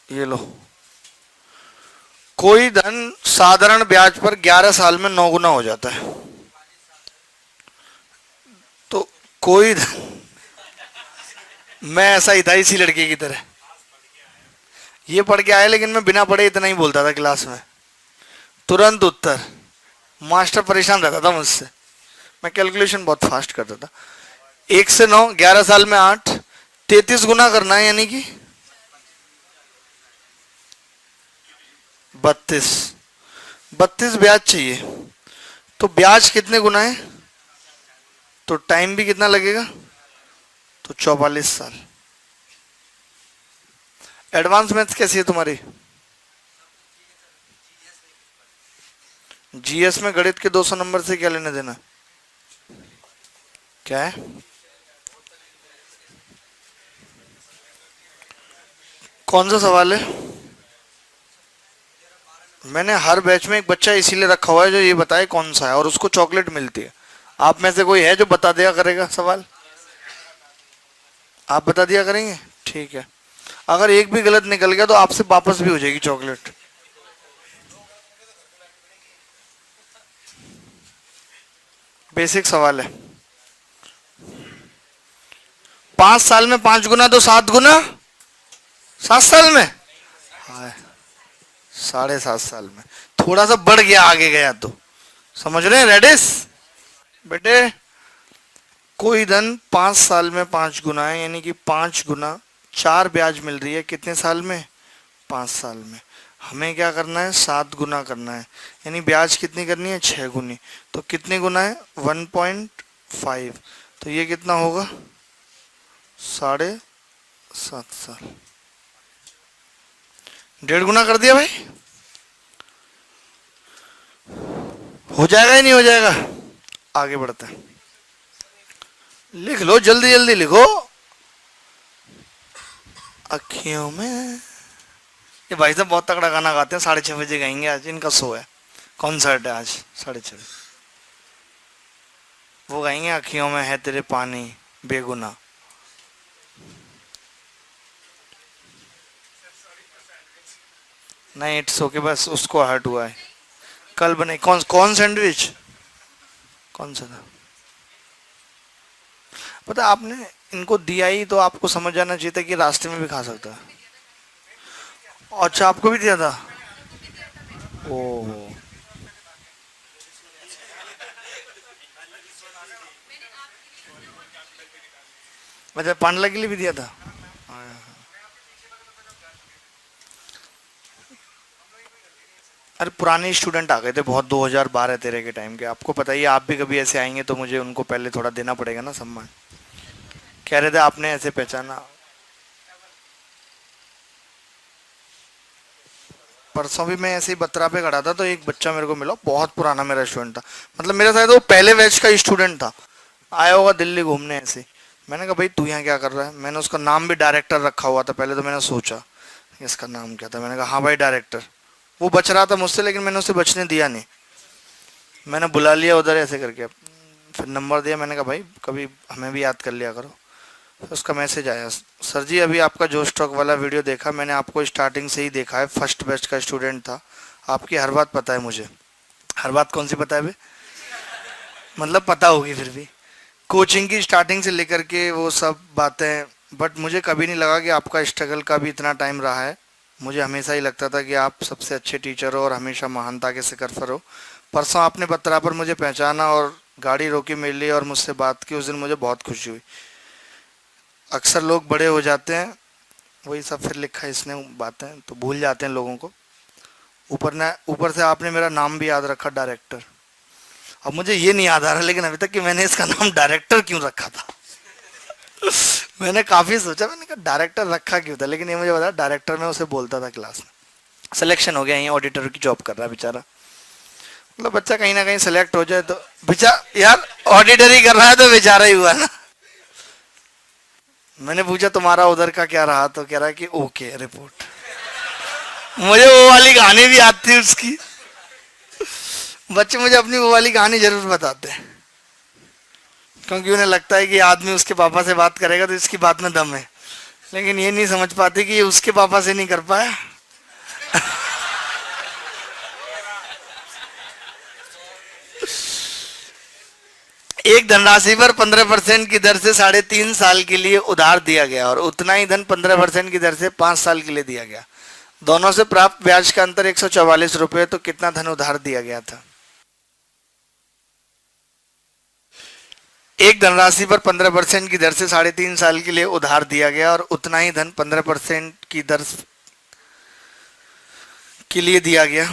ये लो, कोई धन साधारण ब्याज पर 11 साल में 9 गुना हो जाता है। तो कोई धन, मैं ऐसा ही था इसी लड़के की तरह, ये पढ़ के आया लेकिन मैं बिना पढ़े इतना ही बोलता था क्लास में, तुरंत उत्तर। मास्टर परेशान रहता था मुझसे, मैं कैलकुलेशन बहुत फास्ट करता था। 1 से 9, 11 साल में 8, 33 गुना करना है, यानी कि 32 ब्याज चाहिए। तो ब्याज कितने गुना है, तो टाइम भी कितना लगेगा, तो 44 साल। एडवांस मैथ्स कैसी है तुम्हारी? जीएस में गणित के 200 नंबर से क्या लेने देना? क्या है? कौन सा सवाल है? मैंने हर बैच में एक बच्चा इसीलिए रखा हुआ है जो ये बताए कौन सा है, और उसको चॉकलेट मिलती है। आप में से कोई है जो बता दिया करेगा सवाल? आप बता दिया करेंगे, ठीक है। अगर एक भी गलत निकल गया तो आपसे वापस भी हो जाएगी चॉकलेट। बेसिक सवाल है। 5 साल में 5 गुना तो 7 गुना, 7 साल में, हाँ 7.5 साल में। थोड़ा सा बढ़ गया, आगे गया तो समझ रहे हैं? रेडिस बेटे, कोई धन 5 साल में 5 गुना है, यानी कि 5 गुना 4 ब्याज मिल रही है कितने साल में? 5 साल में। हमें क्या करना है? 7 गुना करना है, यानी ब्याज कितनी करनी है? 6 गुनी। तो कितने गुना है? 1.5। तो ये कितना होगा? 7.5 साल। 1.5 गुना कर दिया भाई। हो जाएगा या नहीं हो जाएगा? आगे बढ़ते हैं। लिख लो, जल्दी जल्दी लिखो। अखियों में, ये भाई साहब बहुत तगड़ा गाना गाते हैं, 6:30 बजे गाएंगे आज, इनका शो है, कॉन्सर्ट है आज 6:30। वो गाएंगे अखियों में है तेरे पानी बेगुना। नहीं इट्स ओके, बस उसको हर्ट हुआ है। कल बने कौन कौन सैंडविच, कौन सा था पता? आपने इनको दिया ही तो आपको समझ आना चाहिए था कि रास्ते में भी खा सकता है। अच्छा, आपको भी दिया था? ओह, मतलब पांडला के लिए भी दिया था। अरे पुराने स्टूडेंट आ गए थे बहुत, 2012-13 के टाइम के। आपको पता ही है, आप भी कभी ऐसे आएंगे तो मुझे उनको पहले थोड़ा देना पड़ेगा ना सम्मान। कह रहे थे आपने ऐसे पहचाना। परसों भी मैं ऐसे ही बत्रा पे खड़ा था तो एक बच्चा मेरे को मिला, बहुत पुराना मेरा स्टूडेंट था, मतलब मेरा शायद वो पहले बैच का स्टूडेंट था, आया होगा दिल्ली घूमने ऐसे ही। मैंने कहा भाई तू यहाँ क्या कर रहा है? मैंने उसका नाम भी डायरेक्टर रखा हुआ था पहले, तो मैंने सोचा इसका नाम क्या था, मैंने कहा हाँ भाई डायरेक्टर। वो बच रहा था मुझसे लेकिन मैंने उसे बचने दिया नहीं, मैंने बुला लिया उधर ऐसे करके, फिर नंबर दिया, मैंने कहा भाई कभी हमें भी याद कर लिया करो। फिर उसका मैसेज आया, सर जी अभी आपका जो स्टॉक वाला वीडियो देखा, मैंने आपको स्टार्टिंग से ही देखा है, फर्स्ट बैच का स्टूडेंट था, आपकी हर बात पता है मुझे। हर बात कौन सी पता है भाई? मतलब पता होगी फिर भी, कोचिंग की स्टार्टिंग से लेकर के वो सब बातें बट मुझे कभी नहीं लगा कि आपका स्ट्रगल का भी इतना टाइम रहा है। मुझे हमेशा ही लगता था कि आप सबसे अच्छे टीचर हो और हमेशा महानता के शिखर पर हो। परसों आपने पत्रा पर मुझे पहचाना और गाड़ी रोकी मेरे लिए और मुझसे बात की, उस दिन मुझे बहुत खुशी हुई। अक्सर लोग बड़े हो जाते हैं, वही सब फिर लिखा है इसने बातें, तो भूल जाते हैं लोगों को। ऊपर से आपने मेरा नाम भी याद रखा, डायरेक्टर। अब मुझे ये नहीं याद आ रहा लेकिन अभी तक कि मैंने इसका नाम डायरेक्टर क्यों रखा था। मैंने काफ़ी सोचा, मैंने कहा डायरेक्टर रखा क्यों था, लेकिन ये मुझे पता डायरेक्टर में उसे बोलता था क्लास में। सिलेक्शन हो गया, यहीं ऑडिटर की जॉब कर रहा है बेचारा। मतलब बच्चा कहीं ना कहीं सेलेक्ट हो जाए तो बेचारा, यार ऑडिटर ही कर रहा है तो बेचारा ही हुआ ना। मैंने पूछा तुम्हारा उधर का क्या रहा, तो कह रहा है कि ओके रिपोर्ट। मुझे वो वाली कहानी भी आती है उसकी। बच्चे मुझे अपनी वो वाली कहानी जरूर बताते हैं, क्योंकि उन्हें लगता है कि आदमी उसके पापा से बात करेगा तो इसकी बात में दम है, लेकिन ये नहीं समझ पाते कि ये उसके पापा से नहीं कर पाया। एक धनराशि पर 15% की दर से 3.5 साल के लिए उधार दिया गया और उतना ही धन 15% की दर से 5 साल के लिए दिया गया। दोनों से प्राप्त ब्याज का अंतर 144 रुपये, तो कितना धन उधार दिया गया था? एक धनराशि पर 15% की दर से 3.5 साल के लिए उधार दिया गया और उतना ही धन 15% की दर के लिए दिया गया,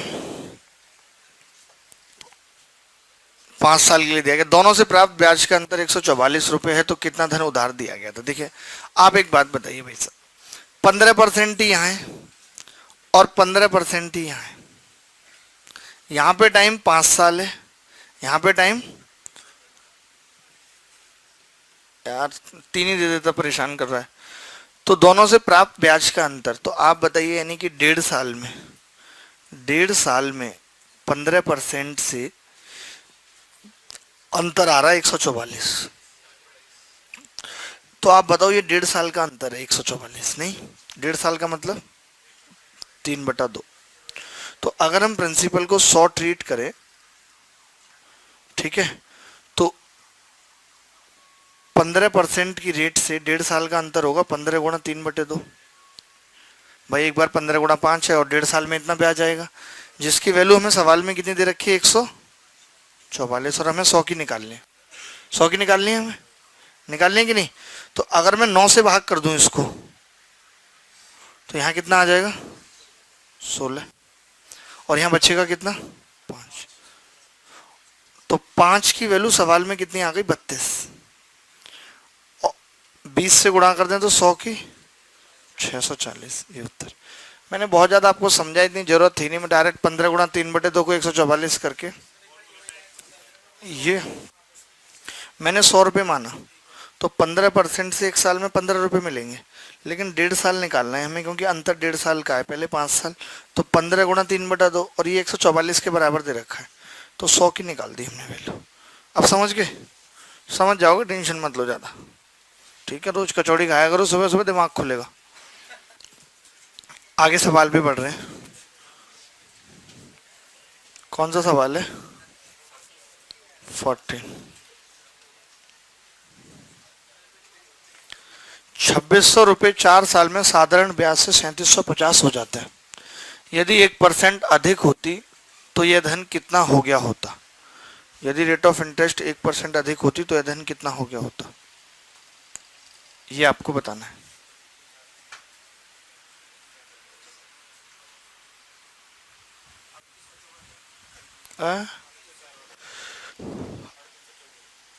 5 साल के लिए दिया गया। दोनों से प्राप्त ब्याज का अंतर 144 रुपये है, तो कितना धन उधार दिया गया था? देखिए आप एक बात बताइए भाई साहब, 15% ही यहाँ है और 15% ही यहाँ है। यहाँ पे टाइम 5 साल है, यहाँ पे टाइम यार 3 ही दे देता, परेशान कर रहा है। तो दोनों से प्राप्त ब्याज का अंतर, तो आप बताइए, यानी कि 1.5 साल में 15% से अंतर आ रहा है 144। तो आप बताओ ये 1.5 साल का अंतर है, 144 नहीं, 1.5 साल का मतलब 3/2। तो अगर हम प्रिंसिपल को 100 ट्रीट करें, ठीक है, तो 15% की रेट से 1.5 साल का अंतर होगा 15 गुणा 3/2। भाई एक बार 15 गुणा 5 है और 1.5 साल में इतना ब्याज आएगा, जिसकी वैल्यू हमें सवाल में कितनी दे रखी है? 144, और हमें 100 की निकालनी है। 100 की निकालनी है, हमें निकालनी है कि नहीं? तो अगर मैं 9 से भाग कर दूं इसको, तो यहाँ कितना आ जाएगा? 16, और यहाँ बचेगा कितना? 5। तो 5 की वैल्यू सवाल में कितनी आ गई? 32। 20 से गुणा कर दें तो 100 की 640, ये उत्तर। मैंने बहुत ज़्यादा आपको समझा, इतनी जरूरत थी नहीं, मैं डायरेक्ट 15 गुणा 3/2 को 144 करके ये मैंने 100 रुपये माना, तो 15% से 1 साल में 15 रुपये मिलेंगे, लेकिन 1.5 साल निकालना है हमें, क्योंकि अंतर 1.5 साल का है, पहले 5 साल। तो 15 गुणा 3/2 और ये 144 के बराबर दे रखा है, तो 100 की निकाल दी हमने वैल्यू। अब समझ गए? समझ जाओगे, टेंशन मत लो ज़्यादा, ठीक है? रोज कचौड़ी खाया करो, सुबह सुबह दिमाग खुलेगा। आगे सवाल भी पढ़ रहे हैं। कौन सा सवाल है? 14। 2600 रुपये 4 साल में साधारण ब्याज से 3750 हो जाता है। यदि 1% अधिक होती तो यह धन कितना हो गया होता? यदि रेट ऑफ इंटरेस्ट 1% अधिक होती तो यह धन कितना हो गया होता? ये आपको बताना है। आ?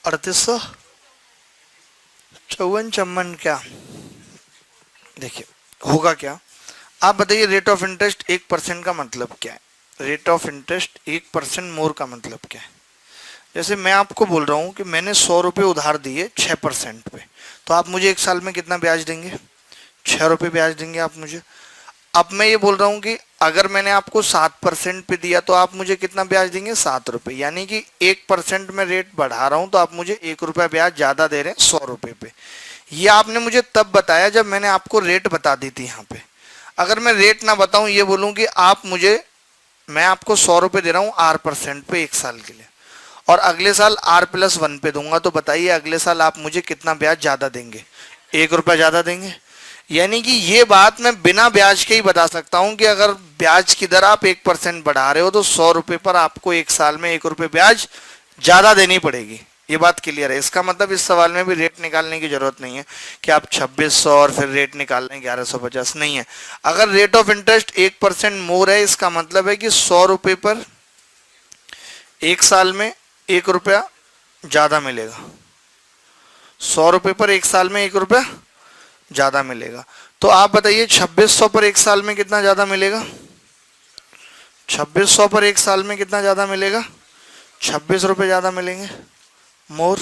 3854 54 क्या? देखिए होगा क्या, आप बताइए। रेट ऑफ इंटरेस्ट 1% का मतलब क्या है? रेट ऑफ इंटरेस्ट 1% मोर का मतलब क्या है? जैसे मैं आपको बोल रहा हूँ कि मैंने 100 रुपये उधार दिए 6% पे, तो आप मुझे 1 साल में कितना ब्याज देंगे? 6 रुपये ब्याज देंगे आप मुझे। अब मैं ये बोल रहा हूँ कि अगर मैंने आपको 7% पे दिया तो आप मुझे कितना ब्याज देंगे? 7 रुपये। यानी कि 1% में रेट बढ़ा रहा हूँ तो आप मुझे 1 रुपया ब्याज ज़्यादा दे रहे हैं 100 रुपये पे। ये आपने मुझे तब बताया जब मैंने आपको रेट बता दी थी यहाँ पे। अगर मैं रेट ना बताऊँ, ये बोलूँ कि मैं आपको 100 रुपये दे रहा हूँ R% पे 1 साल के लिए, और अगले साल R+1 पे दूंगा, तो बताइए अगले साल आप मुझे कितना ब्याज ज़्यादा देंगे? 1 रुपया ज्यादा देंगे। यानी कि ये बात मैं बिना ब्याज के ही बता सकता हूं कि अगर ब्याज की दर आप 1% बढ़ा रहे हो तो 100 रुपए पर आपको 1 साल में 1 रुपए ब्याज ज्यादा देनी पड़ेगी। ये बात क्लियर है। इसका मतलब इस सवाल में भी रेट निकालने की जरूरत नहीं है कि आप 2600 और फिर रेट निकाल लें 1150, नहीं है। अगर रेट ऑफ इंटरेस्ट 1% मोर है, इसका मतलब है कि 100 रुपए पर 1 साल में 1 रुपया ज्यादा मिलेगा। 100 रुपए पर 1 साल में 1 रुपया ज्यादा मिलेगा। तो आप बताइए 2600 पर 1 साल में कितना ज्यादा मिलेगा? 2600 पर 1 साल में कितना ज्यादा मिलेगा? 26 रुपए ज्यादा मिलेंगे, मोर।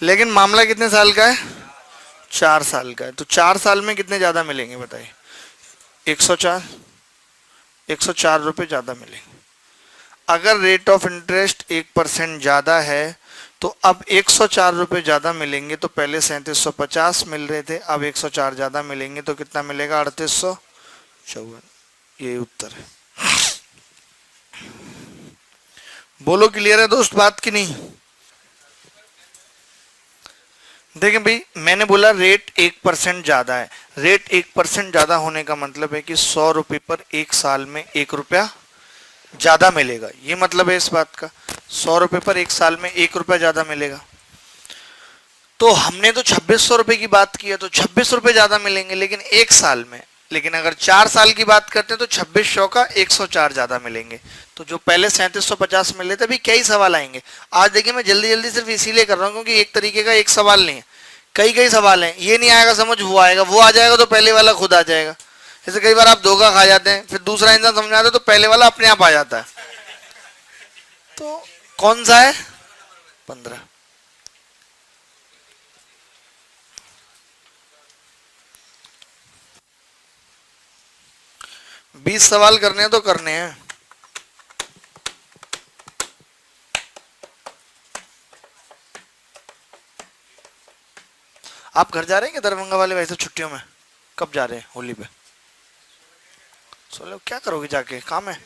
लेकिन मामला कितने साल का है? 4 साल का है। तो 4 साल में कितने ज्यादा मिलेंगे बताइए? 104 रुपए ज्यादा मिलेंगे। अगर रेट ऑफ इंटरेस्ट 1% ज्यादा है तो अब 104 रुपए ज्यादा मिलेंगे। तो पहले 3750 मिल रहे थे, अब 104 ज्यादा मिलेंगे तो कितना मिलेगा? 3854। ये उत्तर है। बोलो क्लियर है दोस्त बात की नहीं? देखें भाई, मैंने बोला रेट 1% ज्यादा है। रेट 1% ज्यादा होने का मतलब है कि 100 रुपए पर 1 साल में 1 रुपया ज्यादा मिलेगा। ये मतलब है इस बात का। 100 रुपए पर 1 साल में 1 रुपया ज्यादा मिलेगा। तो हमने तो 2600 रुपए की बात की है, तो 26 रुपए ज्यादा मिलेंगे लेकिन 1 साल में। लेकिन अगर 4 साल की बात करते हैं तो 2600 का 104 ज्यादा मिलेंगे। तो जो पहले 3750 मिले थे, अभी कई सवाल आएंगे आज। देखिए मैं जल्दी जल्दी सिर्फ इसीलिए कर रहा हूँ क्योंकि एक तरीके का एक सवाल नहीं है, कई कई सवाल हैं। ये नहीं आएगा समझ, वो आएगा, वो आ जाएगा तो पहले वाला खुद आ जाएगा। जैसे कई बार आप धोखा खा जाते हैं, फिर दूसरा इंसान समझाते हैं तो पहले वाला अपने आप आ जाता है। तो कौन सा है? 15। 20 सवाल करने हैं तो करने हैं। आप घर जा रहे हैं क्या दरभंगा वाले? वैसे छुट्टियों में कब जा रहे हैं? होली पे। सोलो क्या करोगे जाके? काम है?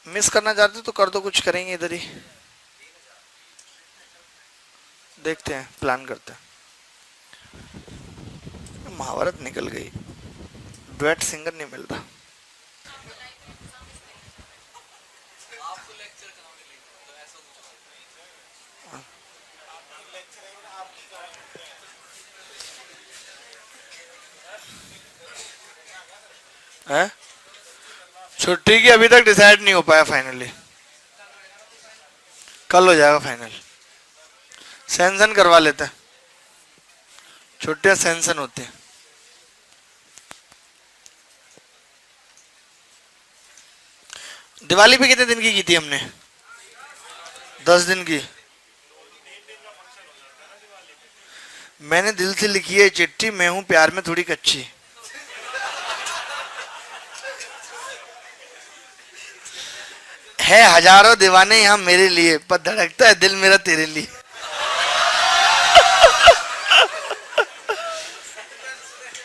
मिस करना चाहते तो कर दो, कुछ करेंगे इधर ही। देखते हैं, प्लान करते हैं। महाभारत निकल गई, डुएट सिंगर नहीं मिल रहा। है छुट्टी की अभी तक डिसाइड नहीं हो पाया फाइनली। कल हो जाएगा फाइनल। सैंक्शन करवा लेते हैं, छुट्टियां सैंक्शन होती हैं। दिवाली पे कितने दिन की थी हमने? 10 दिन की। मैंने दिल से लिखी है चिट्ठी, मैं हूं प्यार में थोड़ी कच्ची। है हजारों दीवाने यहाँ मेरे लिए, पर धड़कता है दिल मेरा तेरे लिए।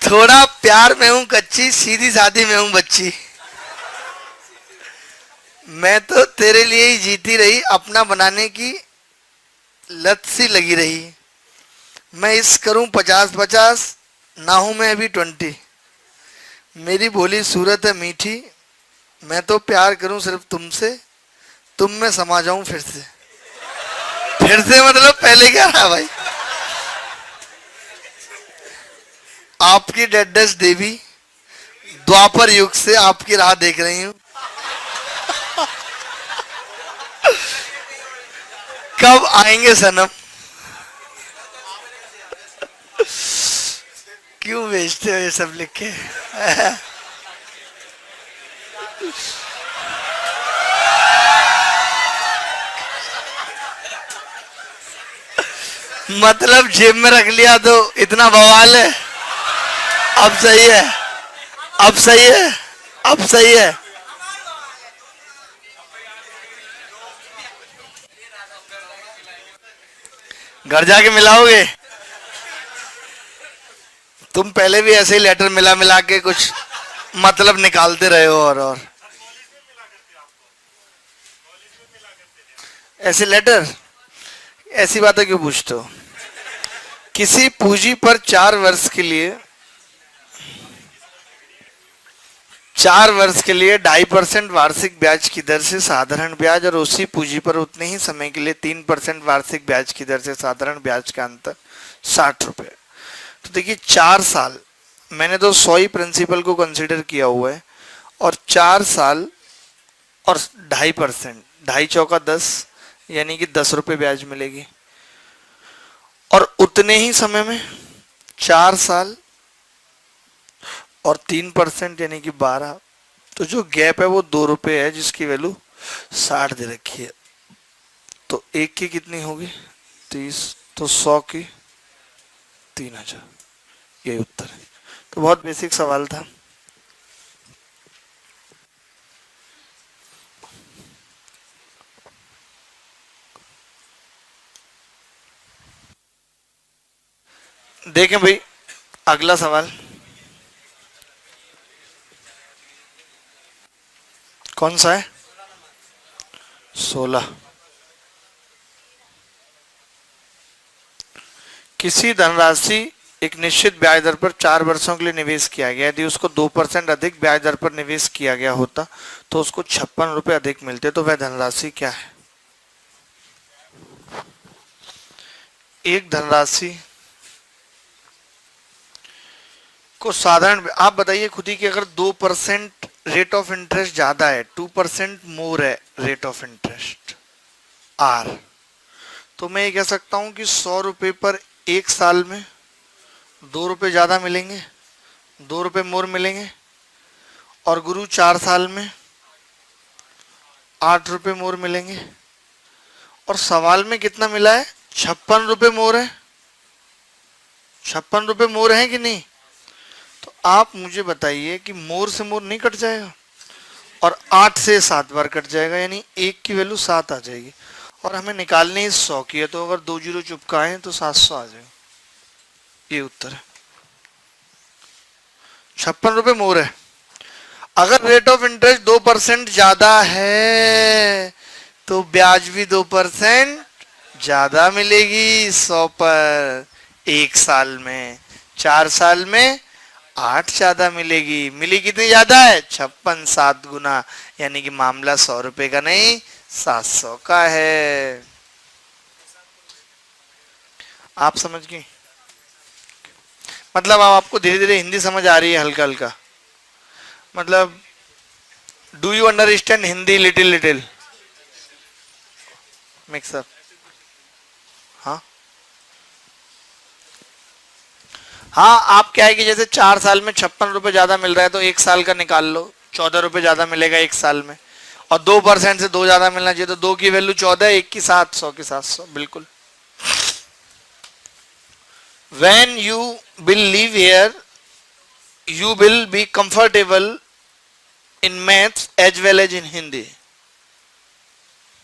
थोड़ा प्यार में हूं कच्ची, सीधी सादी में हूं बच्ची। मैं तो तेरे लिए ही जीती रही, अपना बनाने की लत सी लगी रही। मैं इस करूं 50-50, ना हूं मैं अभी 20। मेरी भोली सूरत है मीठी, मैं तो प्यार करूं सिर्फ तुमसे, तुम में समा जाऊं फिर से। फिर से मतलब पहले क्या रहा भाई? आपकी डेडस देवी, द्वापर युग से आपकी राह देख रही हूं। कब आएंगे सनम? क्यों बेचते हो ये सब लिख के? मतलब जेब में रख लिया तो इतना बवाल है। अब सही है, अब सही है, अब सही है। घर जाके मिलाओगे? तुम पहले भी ऐसे ही लेटर मिला मिला के कुछ मतलब निकालते रहे हो और ऐसे लेटर ऐसी बातें क्यों पूछते हो? किसी पूंजी पर 4 वर्ष के लिए 2.5% वार्षिक ब्याज की दर से साधारण ब्याज और उसी पूंजी पर उतने ही समय के लिए 3% वार्षिक ब्याज की दर से साधारण ब्याज का अंतर 60 रुपए। तो देखिए 4 साल, मैंने तो 100 ही प्रिंसिपल को कंसिडर किया हुआ है, और 4 साल और 2.5%, 2.5 × 10 यानी कि 10 रुपए ब्याज मिलेगी। और उतने ही समय में 4 साल और 3% यानी कि 12, तो जो गैप है वो 2 रुपए है, जिसकी वैल्यू 60 दे रखी है। तो एक की कितनी होगी? 30, तो 100 की 3000। यही उत्तर है। तो बहुत बेसिक सवाल था। देखें भाई अगला सवाल कौन सा है? 16। किसी धनराशि एक निश्चित ब्याज दर पर 4 वर्षों के लिए निवेश किया गया। यदि उसको 2% अधिक ब्याज दर पर निवेश किया गया होता तो उसको 56 रुपए अधिक मिलते। तो वह धनराशि क्या है? एक धनराशि को साधारण, आप बताइए खुद ही कि अगर 2% रेट ऑफ इंटरेस्ट ज्यादा है, 2% मोर है रेट ऑफ इंटरेस्ट आर, तो मैं ये कह सकता हूं कि 100 रुपए पर 1 साल में 2 रुपए ज्यादा मिलेंगे, 2 रुपए मोर मिलेंगे। और गुरु 4 साल में 8 रुपए मोर मिलेंगे। और सवाल में कितना मिला है? 56 रुपए मोर है। 56 रुपए मोर है कि नहीं? तो आप मुझे बताइए कि मोर से मोर नहीं कट जाएगा, और 8 से 7 बार कट जाएगा, यानी 1 की वैल्यू 7 आ जाएगी। और हमें निकालनी है 100 की है, तो अगर 2 जीरो चुपकाए तो 700 आ जाएगा। ये उत्तर है। 56 रुपए मोर है। अगर रेट ऑफ इंटरेस्ट 2% ज्यादा है तो ब्याज भी 2% ज्यादा मिलेगी 100 पर 1 साल में। 4 साल में 8 ज्यादा मिलेगी। मिली कितनी ज्यादा है? 56 7 गुना, यानी कि मामला 100 रुपए का नहीं 700 का है। आप समझ गए? मतलब अब आपको धीरे धीरे हिंदी समझ आ रही है, हल्का हल्का। मतलब do you understand Hindi little little mix up? हाँ हाँ, आप क्या है कि जैसे 4 साल में 56 रुपए ज्यादा मिल रहा है तो 1 साल का निकाल लो, 14 रुपए ज्यादा मिलेगा 1 साल में। और 2% से 2 ज्यादा मिलना चाहिए, तो 2 की वैल्यू 14, 1 की 7, 100 की 700। बिल्कुल। When you will live here, you will be comfortable in maths as well as in Hindi.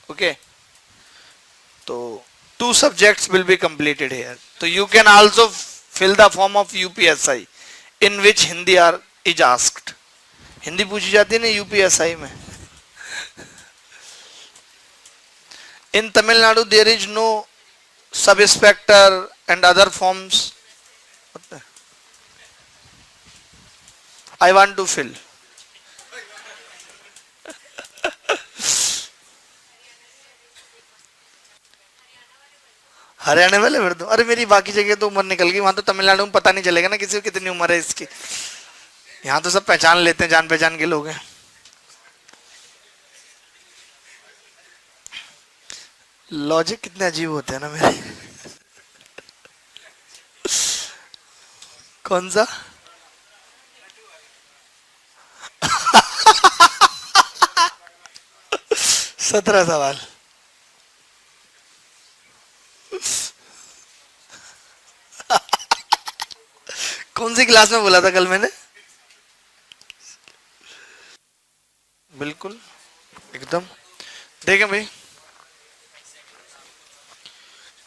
Okay. So 2 subjects will be completed here. So you can also fill the form of UPSI in which Hindi is asked. Hindi पूछी जाती है ना UPSI में। In Tamil Nadu there is no sub-inspector and other forms. I want to fill. Haryana वाले भर दो। अरे मेरी बाकी जगह तो उम्र निकल गई, वहां तो तमिलनाडु में पता नहीं चलेगा ना किसी को कितनी उम्र है इसकी। यहाँ तो सब पहचान लेते हैं, जान पहचान के लोग हैं। लॉजिक कितने अजीब होते हैं ना मेरे। कौन सा? सत्रह सवाल। कौन सी क्लास में बोला था कल मैंने? बिल्कुल एकदम। देखें भाई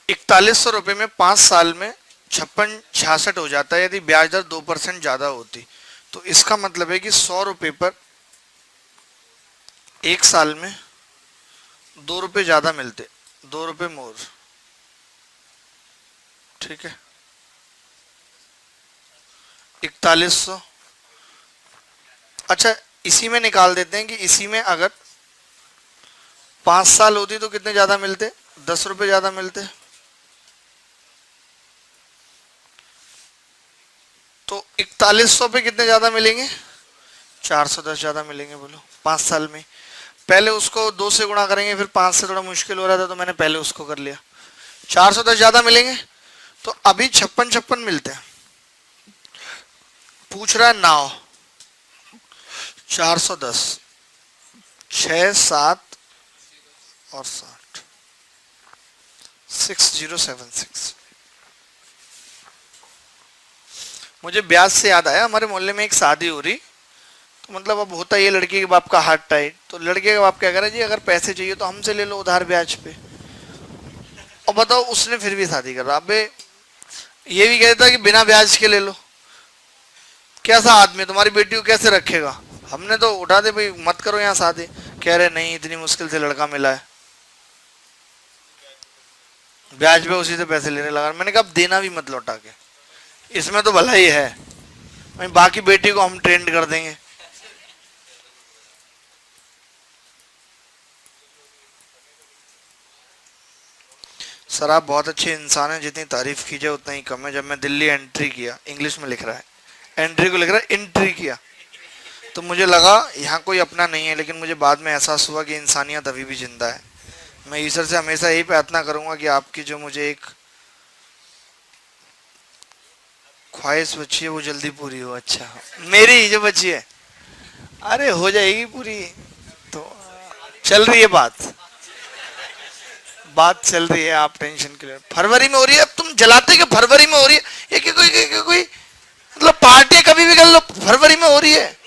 4100 रुपए में 5 साल में 5666 हो जाता है यदि ब्याज दर 2% ज्यादा होती। तो इसका मतलब है कि 100 रुपए पर 1 साल में 2 रुपए ज्यादा मिलते, 2 रुपए मोर। ठीक है, 4100। अच्छा, इसी में निकाल देते हैं कि इसी में अगर 5 साल होती तो कितने ज्यादा मिलते, 10 रुपए ज्यादा मिलते। तो 4100 पे कितने ज्यादा मिलेंगे, 410 ज्यादा मिलेंगे। बोलो 5 साल में। पहले उसको 2 से गुणा करेंगे, फिर 5 से थोड़ा मुश्किल हो रहा था तो मैंने पहले उसको कर लिया। 410 ज्यादा मिलेंगे। तो अभी 56 मिलते हैं। पूछ रहा है 9, 410, 6, 7 और 60, 6076। मुझे ब्याज से याद आया, हमारे मोहल्ले में एक शादी हो रही, तो मतलब अब होता है लड़के के बाप का हाथ टाइट, तो लड़के का बाप क्या कह रहा है, जी अगर पैसे चाहिए तो हमसे ले लो उधार ब्याज पे। और बताओ उसने फिर भी शादी कर रहा। अबे ये भी कहता कि बिना ब्याज के ले लो। कैसा आदमी, तुम्हारी बेटी को कैसे रखेगा। हमने तो उठा दे भाई, मत करो यहाँ शादी। कह रहे नहीं, इतनी मुश्किल से लड़का मिला है, ब्याज पे उसी से पैसे लेने लगा। मैंने कहा अब देना भी मत लौटा के, इसमें तो भला ही है, वहीं बाकी बेटी को हम ट्रेंड कर देंगे। सर आप बहुत अच्छे इंसान हैं, जितनी तारीफ कीजिए उतना ही कम है। जब मैं दिल्ली एंट्री किया, इंग्लिश में लिख रहा है, एंट्री को लिख रहा है एंट्री किया, तो मुझे लगा यहाँ कोई अपना नहीं है, लेकिन मुझे बाद में एहसास हुआ कि इंसानियत अभी भी जिंदा है। मैं ईश्वर से हमेशा यही प्रार्थना करूंगा कि आपकी जो मुझे एक ख्वाहिश बची है वो जल्दी पूरी हो। अच्छा, मेरी जो बची है, अरे हो जाएगी पूरी। तो चल रही है बात चल रही है, आप टेंशन क्लियर। फरवरी में हो रही है, अब तुम जलाते कि फरवरी में हो रही है, ये कोई मतलब पार्टी कभी भी कर लो, फरवरी में हो रही है।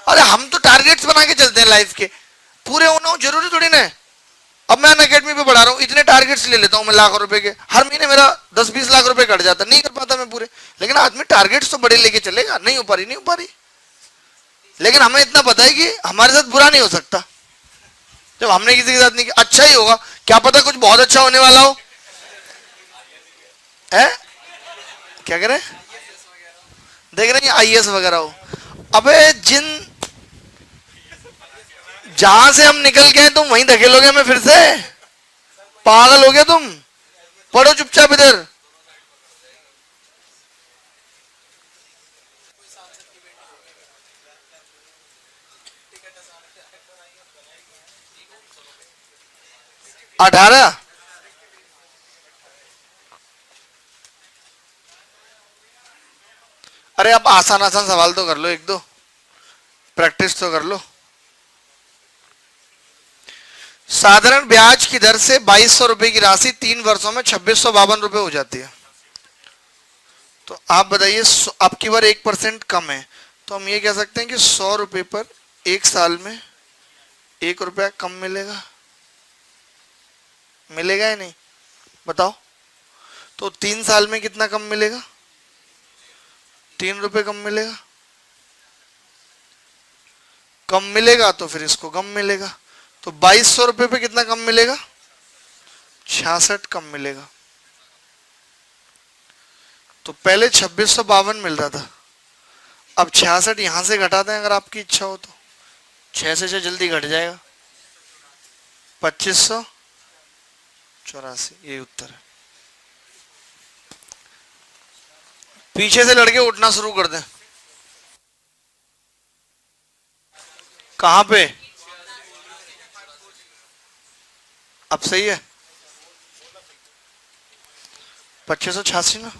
अरे हम तो टारगेट्स बना के चलते हैं लाइफ के, पूरे होना हो जरूरी थोड़ी ना है। अब मैं अकेडमी पे पढ़ा रहा हूँ, इतने टारगेट्स ले लेता हूँ मैं लाख रुपए के, हर महीने मेरा 10-20 लाख रुपए कट जाता, नहीं कर पाता मैं पूरे। लेकिन आदमी टारगेट्स तो बड़े लेके चलेगा, नहीं हो पा रही। लेकिन हमें इतना पता है कि हमारे साथ बुरा नहीं हो सकता, जब हमने किसी के साथ नहीं किया। अच्छा ही होगा, क्या पता कुछ बहुत अच्छा होने वाला हो। है क्या कह रहे, देख रहे हैं आईएएस वगैरह हो। अबे जहां से हम निकल गए तुम वहीं धकेलोगे हमें फिर से, पागल हो गए तुम। पढ़ो चुपचाप इधर। अठारह, अरे आप आसान आसान सवाल तो कर लो, एक दो प्रैक्टिस तो कर लो। साधारण ब्याज की दर से 2200 रुपए की राशि 3 वर्षों में 2652 रुपए हो जाती है। तो आप बताइए, अब की बार 1% कम है, तो हम ये कह सकते हैं कि 100 रुपए पर 1 साल में 1 रुपया कम मिलेगा। मिलेगा या नहीं बताओ। तो 3 साल में कितना कम मिलेगा, 3 रुपए कम मिलेगा। कम मिलेगा तो फिर इसको कम मिलेगा, तो 2200 रुपए पे कितना कम मिलेगा, 66 कम मिलेगा। तो पहले 2652 मिल रहा था, अब 66 यहां से घटा दें अगर आपकी इच्छा हो तो। 6 से 6 जल्दी घट जाएगा, 2584, यही उत्तर है। पीछे से लड़के उठना शुरू कर दें। कहां पे, अब सही है, 2586 ना।